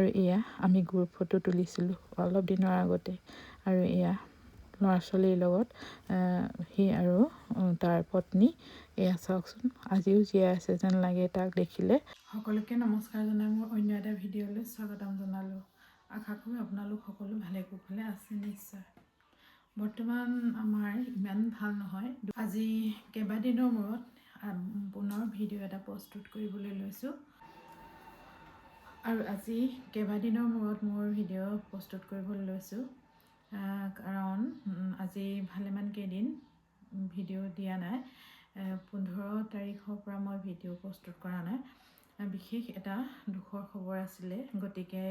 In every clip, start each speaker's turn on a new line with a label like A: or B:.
A: আৰু এয়া আমি গ্ৰুপ ফটো তুলিছিলোঁ অলপ দিনৰ আগতে। আৰু এয়া ল'ৰা ছোৱালীৰ লগত সি আৰু তাৰ পত্নী। এয়া চাওকচোন, আজিও জীয়াই আছে যেন লাগে তাক দেখিলে। সকলোকে নমস্কাৰ জনাই মোৰ অন্য এটা ভিডিঅ'লৈ স্বাগতম জনালোঁ। আশা কৰোঁ আপোনালোক সকলো ভালে কুশলে আছে নিশ্চয়। বৰ্তমান আমাৰ ইমান ভাল নহয়। আজি কেইবাদিনৰ মূৰত পুনৰ ভিডিঅ' এটা প্ৰস্তুত কৰিবলৈ লৈছোঁ। আৰু আজি কেইবাদিনৰ মূৰত মোৰ ভিডিঅ' প্ৰস্তুত কৰিবলৈ লৈছোঁ কাৰণ আজি ভালেমান কেইদিন ভিডিঅ' দিয়া নাই। 15 তাৰিখৰ পৰা মই ভিডিঅ' প্ৰস্তুত কৰা নাই। বিশেষ এটা দুখৰ খবৰ আছিলে, গতিকে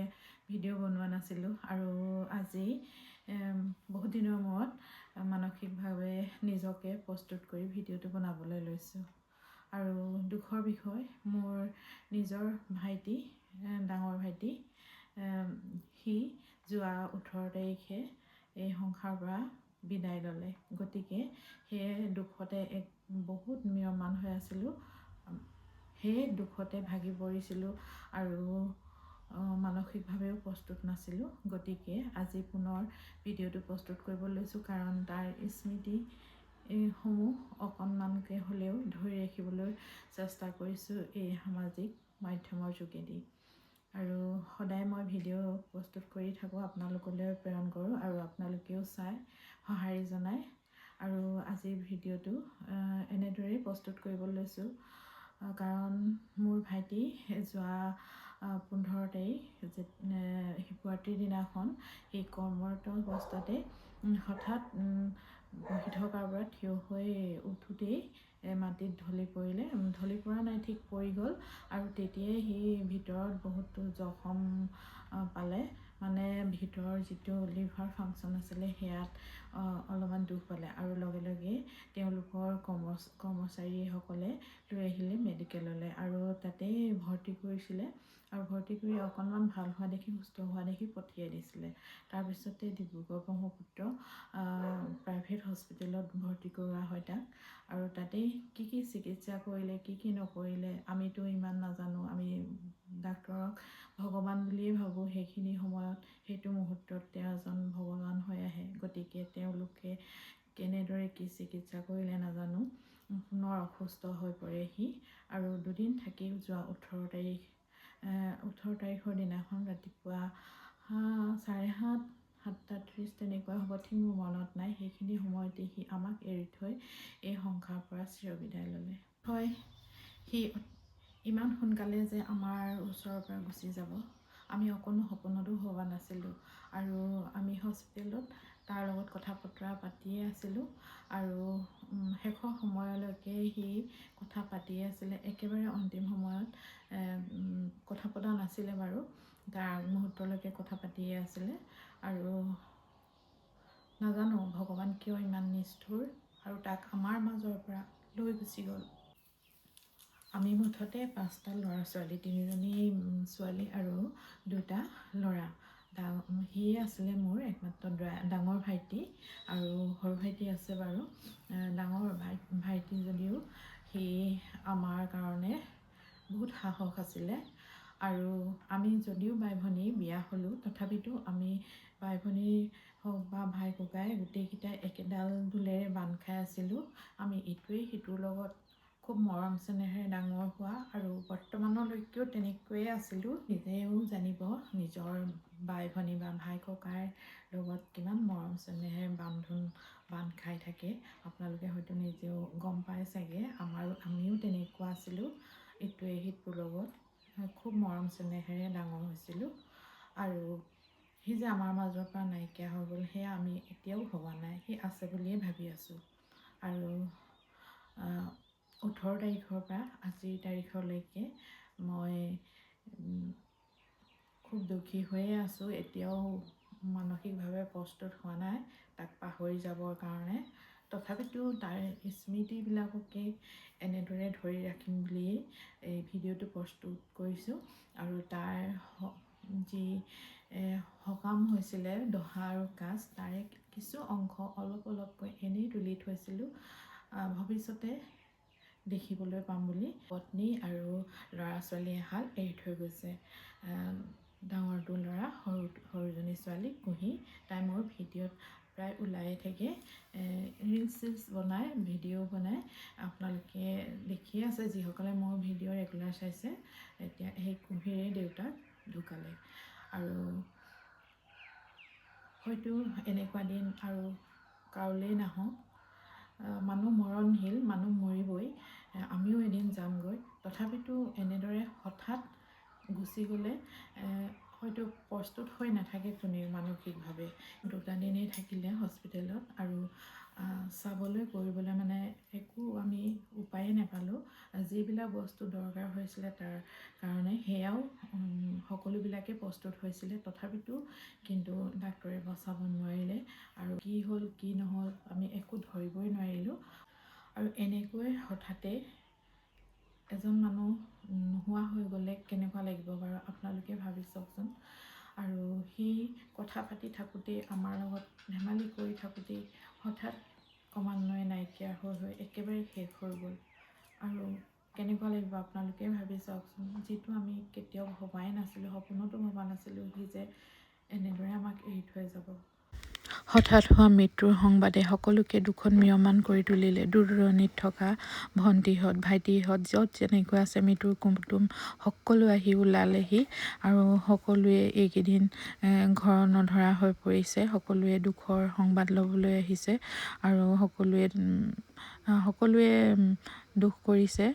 A: ভিডিঅ' বনোৱা নাছিলোঁ। আৰু আজি বহুত দিনৰ মূৰত মানসিকভাৱে নিজকে প্ৰস্তুত কৰি ভিডিঅ'টো বনাবলৈ লৈছোঁ। আৰু দুখৰ বিষয়, মোৰ নিজৰ ভাইটি, ডাঙৰ ভাইটি, সি যোৱা 18 তাৰিখে এই সংসাৰৰ পৰা বিদায় ল'লে। গতিকে সেয়ে দুখতে বহুত ম্ৰিয়মাণ হৈ আছিলোঁ। সেই দুখতে ভাগি পৰিছিলোঁ আৰু মানসিকভাৱেও প্ৰস্তুত নাছিলোঁ। গতিকে আজি পুনৰ ভিডিঅ'টো প্ৰস্তুত কৰিব লৈছোঁ, কাৰণ তাৰ স্মৃতি সমূহ অকণমানকৈ হ'লেও ধৰি ৰাখিবলৈ চেষ্টা কৰিছোঁ এই সামাজিক মাধ্যমৰ যোগেদি। আৰু সদায় মই ভিডিঅ' প্ৰস্তুত কৰি থাকোঁ, আপোনালোকলৈ প্ৰেৰণ কৰোঁ আৰু আপোনালোকেও চাই সঁহাৰি জনায়। আৰু আজিৰ ভিডিঅ'টো এনেদৰেই প্ৰস্তুত কৰিব লৈছোঁ কাৰণ মোৰ ভাইটি যোৱা 15 তাৰিখ শিৱৰাত্ৰিৰ দিনাখন সেই কৰ্মৰত অৱস্থাতে হঠাৎ বহি থকাৰ পৰা থিয় হৈ উঠোঁতেই মাটিত ঢলি পৰিলে। ঢলি পৰা নাই, ঠিক পৰি গ'ল। আৰু তেতিয়াই সি ভিতৰত বহুতো জখম পালে, মানে ভিতৰৰ যিটো লিভাৰ ফাংচন আছিলে সেয়াত অলপমান দুখ পালে। আৰু লগে লগে তেওঁলোকৰ কৰ্মচাৰীসকলে লৈ আহিলে মেডিকেললৈ আৰু তাতেই ভৰ্তি কৰিছিলে। আৰু ভৰ্তি কৰি অকণমান ভাল হোৱা দেখি, সুস্থ হোৱা দেখি পঠিয়াই দিছিলে। তাৰপিছতে ডিব্ৰুগড় ব্ৰহ্মপুত্ৰ প্ৰাইভেট হস্পিটেলত ভৰ্তি কৰোৱা হয় তাক। আৰু তাতেই কি কি চিকিৎসা কৰিলে, কি কি নকৰিলে আমিতো ইমান নাজানো। আমি ডাক্তৰক ভগৱান বুলিয়েই ভাবোঁ। সেইখিনি সময়ত, সেইটো মুহূৰ্তত তেওঁ এজন ভগৱান হৈ আহে। গতিকে তেওঁলোকে কেনেদৰে কি চিকিৎসা কৰিলে নাজানো, পুনৰ অসুস্থ হৈ পৰে সি। আৰু দুদিন থাকি যোৱা 18 তাৰিখৰ দিনাখন ৰাতিপুৱা 7:30, 7:30 তেনেকুৱা হ'ব, ঠিক মোৰ মনত নাই। সেইখিনি সময়তে সি আমাক এৰি থৈ এই সংসাৰৰ পৰা চিৰবিদায় ল'লে। হয়, সি ইমান সোনকালে যে আমাৰ ওচৰৰ পৰা গুচি যাব আমি অকণো সপোনতো ভবা নাছিলোঁ। আৰু আমি হস্পিটেলত তাৰ লগত কথা বতৰা পাতিয়ে আছিলোঁ। আৰু শেষৰ সময়লৈকে সি কথা পাতিয়ে আছিলে। একেবাৰে অন্তিম সময়ত কথা পতা নাছিলে বাৰু, তাৰ আগমুহূৰ্তলৈকে কথা পাতিয়ে আছিলে। আৰু নাজানো ভগৱান কিয় ইমান নিষ্ঠুৰ আৰু তাক আমাৰ মাজৰ পৰা লৈ গুচি গ'ল। আমি মুঠতে 5টা ল'ৰা ছোৱালী, 3জনী ছোৱালী আৰু 2টা ল'ৰা। সিয়ে আছিলে মোৰ একমাত্ৰ ডাঙৰ ভাইটি। আৰু সৰু ভাইটি আছে বাৰু। ডাঙৰ ভাইটি যদিও সি আমাৰ কাৰণে বহুত সাহস আছিলে। আৰু আমি যদিও বাই ভনী বিয়া হ'লোঁ, তথাপিতো আমি বাই ভনী হওক বা ভাই ককাই গোটেইকেইটাই একেডাল ডোলেৰে বান্ধ খাই আছিলোঁ। আমি ইটোৱে সিটোৰ লগত খুব মৰম চেনেহেৰে ডাঙৰ হোৱা আৰু বৰ্তমানলৈকেও তেনেকৈয়ে আছিলোঁ। নিজেও জানিব নিজৰ বাই ভনী বা ভাই ককাইৰ লগত কিমান মৰম চেনেহেৰে বান্ধ খাই থাকে। আপোনালোকে হয়তো নিজেও গম পাই চাগে। আমিও তেনেকুৱা আছিলোঁ, ইটোৱে সিটোৰ লগত খুব মৰম চেনেহেৰে ডাঙৰ হৈছিলোঁ। আৰু সি যে আমাৰ মাজৰ পৰা নাইকিয়া হৈ গ'ল, সেয়া আমি এতিয়াও ভবা নাই। সি আছে বুলিয়ে ভাবি আছোঁ। আৰু 18 তাৰিখৰ পৰা আজিৰ তাৰিখলৈকে মই খুব দুখী হৈয়ে আছোঁ। এতিয়াও মানসিকভাৱে প্ৰস্তুত হোৱা নাই তাক পাহৰি যাবৰ কাৰণে। তথাপিতো তাৰ স্মৃতিবিলাককে এনেদৰে ধৰি ৰাখিম বুলিয়েই এই ভিডিঅ'টো প্ৰস্তুত কৰিছোঁ। আৰু তাৰ যি সকাম হৈছিলে, দহা আৰু কাজ, তাৰে কিছু অংশ অলপকৈ এনেই তুলি থৈছিলোঁ, ভৱিষ্যতে দেখিবলৈ পাম বুলি। পত্নী আৰু ল'ৰা ছোৱালী এহাল এৰি থৈ গৈছে। ডাঙৰটো ল'ৰা সৰুজনী ছোৱালী কুঁহি তাই মোৰ ভিডিঅ'ত প্ৰায় ওলায়ে থাকে ৰিলচ বনাই ভিডিঅ' বনাই আপোনালোকে দেখিয়ে আছে যিসকলে মোৰ ভিডিঅ' ৰেগুলাৰ চাইছে এতিয়া সেই কুঁহিৰে দেউতাক ঢুকালে আৰু হয়তো এনেকুৱা দিন আৰু কাৰোলৈ নাহক মানুহ মৰণশীল মানুহ মৰিবই আমিও এদিন যামগৈ তথাপিতো এনেদৰে হঠাৎ গুচি গ'লে হয়তো প্ৰস্তুত হৈ নাথাকে কোনেও মানসিকভাৱে 2 দিনেই থাকিলে হস্পিটেলত আৰু চাবলৈ কৰিবলৈ মানে একো আমি উপায়ে নাপালোঁ যিবিলাক বস্তু দৰকাৰ হৈছিলে তাৰ কাৰণে সেয়াও সকলোবিলাকে প্ৰস্তুত হৈছিলে তথাপিতো কিন্তু ডাক্তৰে বচাব নোৱাৰিলে আৰু কি হ'ল কি নহ'ল আমি একো ধৰিবই নোৱাৰিলোঁ আৰু এনেকৈ হঠাতে এজন মানুহ নোহোৱা হৈ গ'লে কেনেকুৱা লাগিব বাৰু আপোনালোকে ভাবি চাওকচোন আৰু সি কথা পাতি থাকোঁতেই আমাৰ লগত ধেমালি কৰি থাকোঁতেই হঠাৎ ক্ৰমান্বয়ে নাইকিয়া হৈ একেবাৰে শেষ হৈ গ'ল আৰু কেনেকুৱা লাগিব আপোনালোকে ভাবি চাওকচোন যিটো আমি কেতিয়াও ভবাই নাছিলোঁ সপোনতো ভবা নাছিলোঁ সি যে এনেদৰে আমাক এৰি থৈ যাব হঠাৎ হোৱা মৃত্যুৰ সংবাদে সকলোকে দুখন ম্ৰিয়মান কৰি তুলিলে দূৰ দূৰণিত থকা ভণ্টিহঁত ভাইটিহঁত য'ত যেনেকৈ আছে মৃত্যুৰ কুটুম সকলো আহি ওলালেহি আৰু সকলোৱে এইকেইদিন ঘৰ নধৰা হৈ পৰিছে সকলোৱে দুখৰ সংবাদ ল'বলৈ আহিছে আৰু সকলোৱে দুখ কৰিছে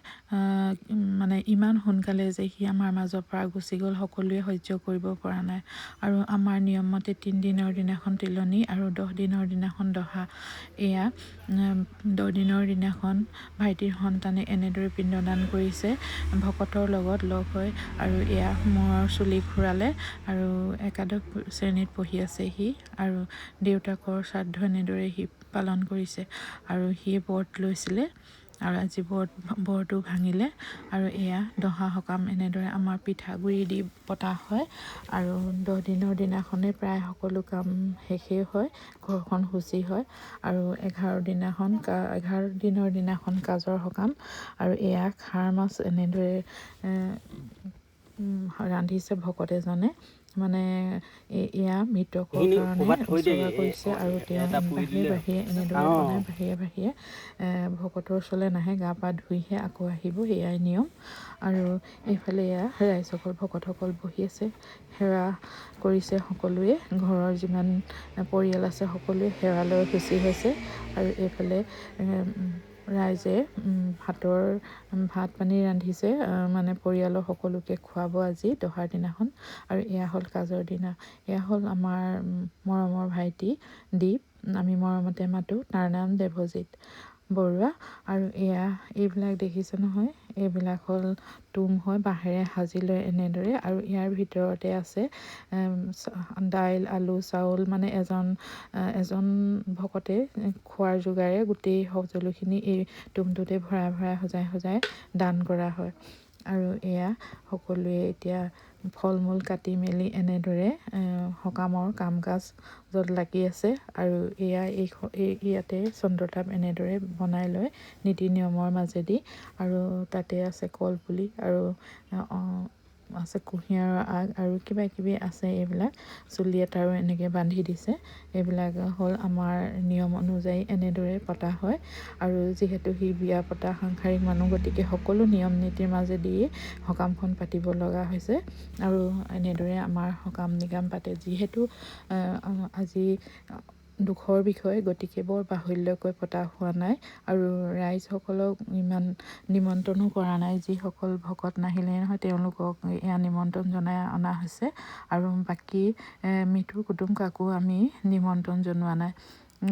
A: মানে ইমান সোনকালে যে সি আমাৰ মাজৰ পৰা গুচি গ'ল সকলোৱে সহ্য কৰিব পৰা নাই আৰু আমাৰ নিয়মমতে 3 দিনৰ দিনাখন তিলনি আৰু 10 দিনৰ দিনাখন দহা এয়া 10 দিনৰ দিনাখন ভাইটিৰ সন্তানে এনেদৰে পিণ্ডদান কৰিছে ভকতৰ লগত লগ হৈ আৰু এয়া মূৰৰ চুলি ঘূৰালে আৰু একাদশ শ্ৰেণীত পঢ়ি আছে সি আৰু দেউতাকৰ শ্ৰাদ্ধ এনেদৰে সি পালন কৰিছে আৰু সি ব্ৰত লৈছিলে আৰু আজি বৰটো ভাঙিলে আৰু এয়া দহা সকাম এনেদৰে আমাৰ পিঠাগুড়ি দি পতা হয় আৰু 10 দিনৰ দিনাখনেই প্ৰায় সকলো কাম শেষেই হয় ঘৰখন শুচি হয় আৰু 11 দিনৰ দিনাখন কাজৰ সকাম আৰু এয়া খাৰ মাছ এনেদৰে ৰান্ধিছে ভকত এজনে মানে এয়া মৃতকৰ কাৰণে উৎসৰ্গা কৰিছে আৰু তেওঁ বাহিৰে এনেদৰে বনাই বাহিৰে ভকতৰ ওচৰলৈ নাহে গা পা ধুইহে আকৌ আহিব সেয়াই নিয়ম আৰু এইফালে এয়া ৰাইজসকল ভকতসকল বহি আছে সেৱা কৰিছে সকলোৱে ঘৰৰ যিমান পৰিয়াল আছে সকলোৱে সেৱালৈ গুচি হৈছে আৰু এইফালে ৰাইজে ভাত পানী ৰান্ধিছে মানে পৰিয়ালৰ সকলোকে খুৱাব আজি দহাৰ দিনাখন আৰু এয়া হ'ল কাজৰ দিনা এয়া হ'ল আমাৰ মৰমৰ ভাইটি দীপ আমি মৰমতে মাতোঁ তাৰ নাম দেৱজিৎ বৰুৱা আৰু এইবিলাক দেখিছে নহয় এইবিলাক হ'ল তুম হয় বাঁহেৰে সাজি লয় এনেদৰে আৰু ইয়াৰ ভিতৰতে আছে দাইল আলু চাউল মানে এজন ভকতে খোৱাৰ যোগাৰে গোটেই সকলোখিনি এই তুমটোতে ভৰাই সজাই দান কৰা হয় আৰু এয়া সকলোৱে এতিয়া ফল মূল কাটি মেলি এনেদৰে সকামৰ কাম কাজত লাগি আছে আৰু ইয়াতে চন্দ্ৰতাপ এনেদৰে বনাই লয় নীতি নিয়মৰ মাজেদি আৰু তাতে আছে কলপুলি আৰু আছে কুঁহিয়াৰৰ আগ আৰু কিবা কিবি আছে এইবিলাক চুলি এটাৰো এনেকৈ বান্ধি দিছে এইবিলাক হ'ল আমাৰ নিয়ম অনুযায়ী এনেদৰে পতা হয় আৰু যিহেতু সি বিয়া পতা সাংসাৰিক মানুহ গতিকে সকলো নিয়ম নীতিৰ মাজেদিয়ে সকামখন পাতিব লগা হৈছে আৰু এনেদৰে আমাৰ সকাম নিকাম পাতে যিহেতু আজি দুখৰ বিষয় গতিকে বৰ বাহুল্যকৈ পতা হোৱা নাই আৰু ৰাইজসকলক ইমান নিমন্ত্ৰণো কৰা নাই যিসকল ভকত নাহিলে নহয় তেওঁলোকক এয়া নিমন্ত্ৰণ জনাই অনা হৈছে আৰু বাকী মৃত্যুৰ কুটুম কাকো আমি নিমন্ত্ৰণ জনোৱা নাই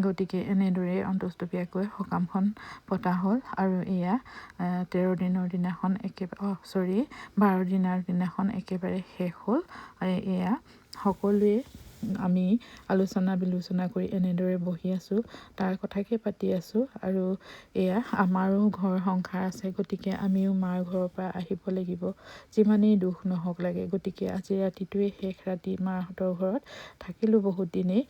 A: গতিকে এনেদৰে অন্তষ্টপীয়াকৈ সকামখন পতা হ'ল আৰু এয়া 13 দিনৰ দিনাখন 12 দিনৰ দিনাখন একেবাৰে শেষ হ'ল আৰু এয়া সকলোৱে আমি আলোচনা বিলোচনা কৰি এনেদৰে বহি আছোঁ তাৰ কথাকে পাতি আছোঁ আৰু এয়া আমাৰো ঘৰ সংসাৰ আছে গতিকে আমিও মাৰ ঘৰৰ পৰা আহিব লাগিব যিমানেই দুখ নহওক লাগে গতিকে আজি ৰাতিটোৱে শেষ ৰাতি মাহঁতৰ ঘৰত থাকিলোঁ বহুত দিনেই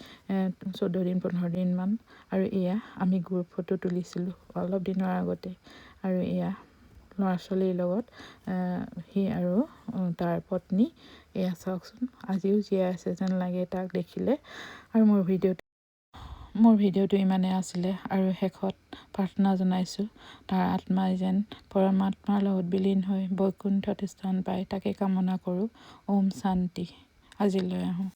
A: 14 দিন 15 দিনমান আৰু এয়া আমি গ্ৰুপ ফটো তুলিছিলোঁ অলপ দিনৰ আগতে আৰু এয়া ল'ৰা ছোৱালীৰ লগত সি আৰু তাৰ পত্নী এয়া চাওকচোন আজিও জীয়াই আছে যেন লাগে তাক দেখিলে। আৰু মোৰ ভিডিঅ'টো ইমানেই আছিলে আৰু শেষত প্ৰাৰ্থনা জনাইছোঁ তাৰ আত্মাই যেন পৰমাত্মাৰ লগত বিলীন হৈ বৈকুণ্ঠত স্থান পায় তাকে কামনা কৰোঁ। ওম শান্তি। আজিলৈ আহোঁ।